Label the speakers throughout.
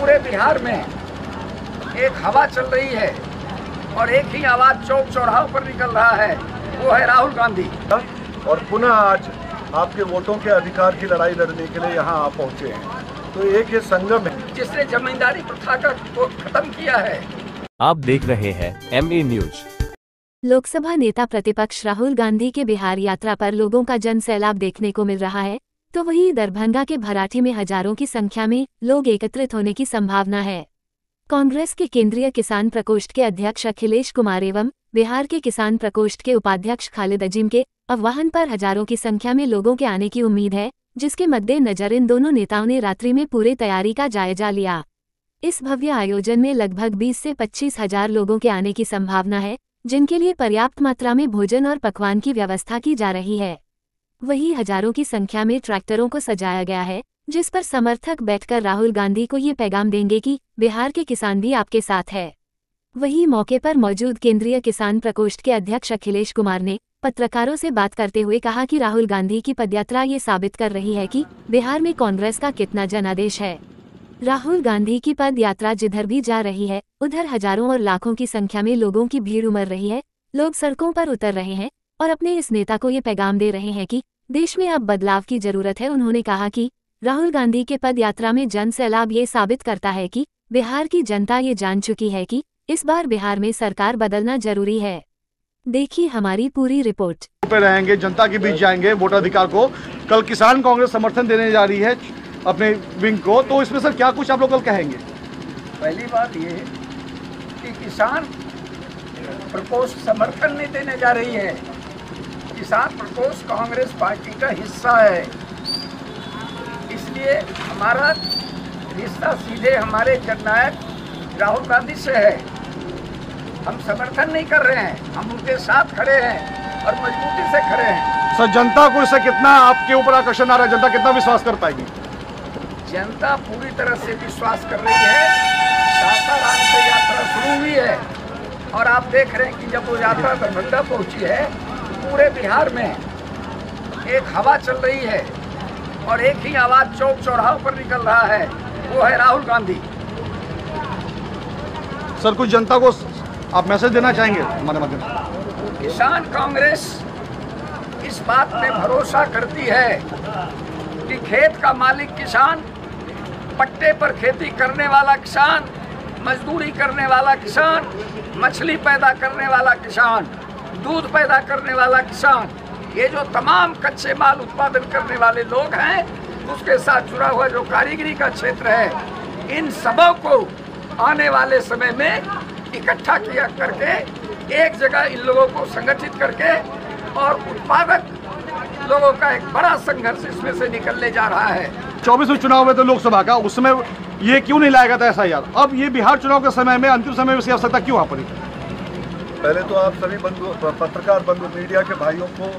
Speaker 1: पूरे बिहार में एक हवा चल रही है और एक ही आवाज चौक चौराहों पर निकल रहा है, वो है राहुल गांधी।
Speaker 2: और पुनः आज आपके वोटों के अधिकार की लड़ाई लड़ने के लिए यहाँ आप पहुँचे हैं। तो एक ये संगम है
Speaker 1: जिसने जमींदारी प्रथा को खत्म किया है।
Speaker 3: आप देख रहे हैं MA न्यूज।
Speaker 4: लोकसभा नेता प्रतिपक्ष राहुल गांधी के बिहार यात्रा पर लोगों का जन सैलाब देखने को मिल रहा है, तो वहीं दरभंगा के भराठी में हजारों की संख्या में लोग एकत्रित होने की संभावना है। कांग्रेस के केंद्रीय किसान प्रकोष्ठ के अध्यक्ष अखिलेश कुमार एवं बिहार के किसान प्रकोष्ठ के उपाध्यक्ष खालिद अजीम के आह्वान पर हजारों की संख्या में लोगों के आने की उम्मीद है, जिसके मद्देनजर इन दोनों नेताओं ने रात्रि में पूरे तैयारी का जायजा लिया। इस भव्य आयोजन में लगभग 20 से 25 हजार लोगों के आने की संभावना है, जिनके लिए पर्याप्त मात्रा में भोजन और पकवान की व्यवस्था की जा रही है। वहीं हजारों की संख्या में ट्रैक्टरों को सजाया गया है, जिस पर समर्थक बैठकर राहुल गांधी को ये पैगाम देंगे कि बिहार के किसान भी आपके साथ है। वहीं मौके पर मौजूद केंद्रीय किसान प्रकोष्ठ के अध्यक्ष अखिलेश कुमार ने पत्रकारों से बात करते हुए कहा कि राहुल गांधी की पदयात्रा ये साबित कर रही है कि बिहार में कांग्रेस का कितना जनादेश है। राहुल गांधी की पद यात्रा जिधर भी जा रही है, उधर हजारों और लाखों की संख्या में लोगों की भीड़ उमड़ रही है। लोग सड़कों पर उतर रहे हैं और अपने इस नेता को ये पैगाम दे रहे हैं कि देश में अब बदलाव की जरूरत है। उन्होंने कहा कि राहुल गांधी के पद यात्रा में जन सैलाब ये साबित करता है कि बिहार की जनता ये जान चुकी है कि इस बार बिहार में सरकार बदलना जरूरी है। देखिए हमारी पूरी रिपोर्ट।
Speaker 2: पे रहेंगे, जनता के बीच जाएंगे, वोटाधिकार को। कल किसान कांग्रेस समर्थन देने जा रही है अपने विंग को, तो इसमें सर क्या कुछ आप लोग कल कहेंगे?
Speaker 1: पहली बात ये कि किसान प्रकोष्ठ समर्थन नहीं देने जा रही है। किसान प्रकोष्ठ कांग्रेस पार्टी का हिस्सा है, इसलिए हमारा रिश्ता सीधे हमारे जननायक राहुल गांधी से है। हम समर्थन नहीं कर रहे हैं, हम उनके साथ खड़े हैं और मजबूती से खड़े हैं।
Speaker 2: सर जनता को इससे कितना आपके ऊपर आकर्षण आ रहा है? जनता कितना विश्वास कर पाएगी?
Speaker 1: जनता पूरी तरह से विश्वास कर रही है। सासाराम से यात्रा शुरू हुई है और आप देख रहे हैं कि जब वो यात्रा दरभंगा पहुंची है, पूरे बिहार में एक हवा चल रही है और एक ही आवाज चौक चौराहों पर निकल रहा है, वो है राहुल गांधी।
Speaker 2: सर कुछ जनता को आप मैसेज देना चाहेंगे हमारे माध्यम से?
Speaker 1: किसान कांग्रेस इस बात पे भरोसा करती है कि खेत का मालिक किसान, पट्टे पर खेती करने वाला किसान, मजदूरी करने वाला किसान, मछली पैदा करने वाला किसान, दूध पैदा करने वाला किसान, ये जो तमाम कच्चे माल उत्पादन करने वाले लोग हैं, उसके साथ जुड़ा हुआ जो कारीगरी का क्षेत्र है, इन सबों को आने वाले समय में इकट्ठा किया करके एक जगह इन लोगों को संगठित करके और उत्पादक लोगों का एक बड़ा संघर्ष इसमें से निकलने जा रहा है।
Speaker 2: 24 में चुनाव हुए थे लोकसभा का, उस समय ये क्यों नहीं लाया गया था ऐसा यार? अब ये बिहार चुनाव के समय में अंतिम समय में इसकी आवश्यकता क्यों आ पड़ी? पहले तो आप सभी पत्रकार बंधु मीडिया के भाइयों को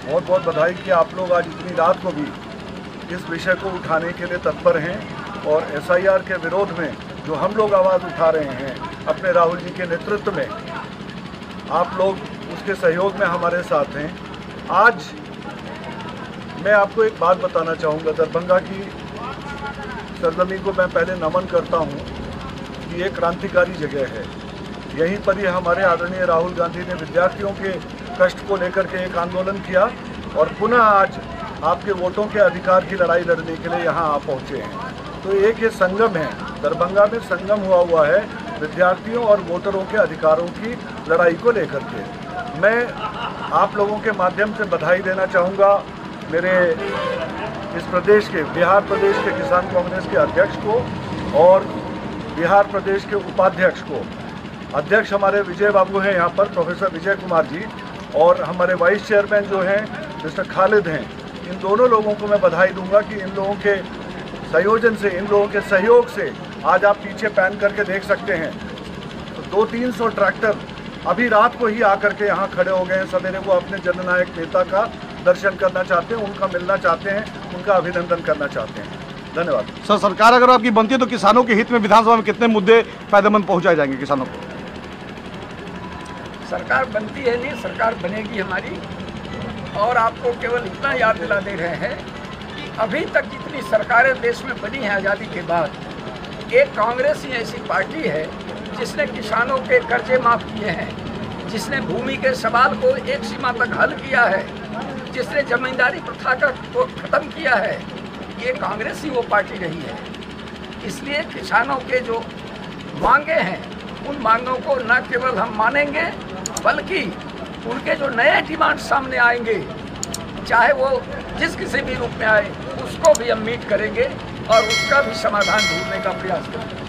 Speaker 2: बहुत बहुत बधाई कि आप लोग आज इतनी रात को भी इस विषय को उठाने के लिए तत्पर हैं और SIR के विरोध में जो हम लोग आवाज़ उठा रहे हैं अपने राहुल जी के नेतृत्व में, आप लोग उसके सहयोग में हमारे साथ हैं। आज मैं आपको एक बात बताना चाहूँगा। दरभंगा की सरजमी को मैं पहले नमन करता हूँ कि ये क्रांतिकारी जगह है। यहीं पर ही हमारे आदरणीय राहुल गांधी ने विद्यार्थियों के कष्ट को लेकर के एक आंदोलन किया और पुनः आज आपके वोटों के अधिकार की लड़ाई लड़ने के लिए यहाँ आप पहुँचे हैं। तो एक ये संगम है, दरभंगा में संगम हुआ है विद्यार्थियों और वोटरों के अधिकारों की लड़ाई को लेकर के। मैं आप लोगों के माध्यम से बधाई देना चाहूँगा मेरे इस प्रदेश के, बिहार प्रदेश के किसान कांग्रेस के अध्यक्ष को और बिहार प्रदेश के उपाध्यक्ष को। अध्यक्ष हमारे विजय बाबू हैं यहाँ पर, प्रोफेसर विजय कुमार जी, और हमारे वाइस चेयरमैन जो हैं मिस्टर खालिद हैं। इन दोनों लोगों को मैं बधाई दूंगा कि इन लोगों के संयोजन से, इन लोगों के सहयोग से आज आप पीछे पैन करके देख सकते हैं तो 200-300 ट्रैक्टर अभी रात को ही आकर के यहाँ खड़े हो गए हैं। सवेरे वो अपने जननायक नेता का दर्शन करना चाहते हैं, उनका मिलना चाहते हैं, उनका अभिनंदन करना चाहते हैं। धन्यवाद। सर सरकार अगर आपकी बनती है तो किसानों के हित में विधानसभा में कितने मुद्दे फायदेमंद पहुँचाए जाएंगे किसानों को?
Speaker 1: सरकार बनती है नहीं, सरकार बनेगी हमारी। और आपको केवल इतना याद दिला दे रहे हैं कि अभी तक जितनी सरकारें देश में बनी हैं आज़ादी के बाद, एक कांग्रेस ही ऐसी पार्टी है जिसने किसानों के कर्जे माफ किए हैं, जिसने भूमि के सवाल को एक सीमा तक हल किया है, जिसने जमींदारी प्रथा को खत्म किया है। ये कांग्रेस ही वो पार्टी रही है। इसलिए किसानों के जो मांगे हैं उन मांगों को न केवल हम मानेंगे बल्कि उनके जो नए डिमांड सामने आएंगे, चाहे वो जिस किसी भी रूप में आए, उसको भी हम मीट करेंगे और उसका भी समाधान ढूंढने का प्रयास करेंगे।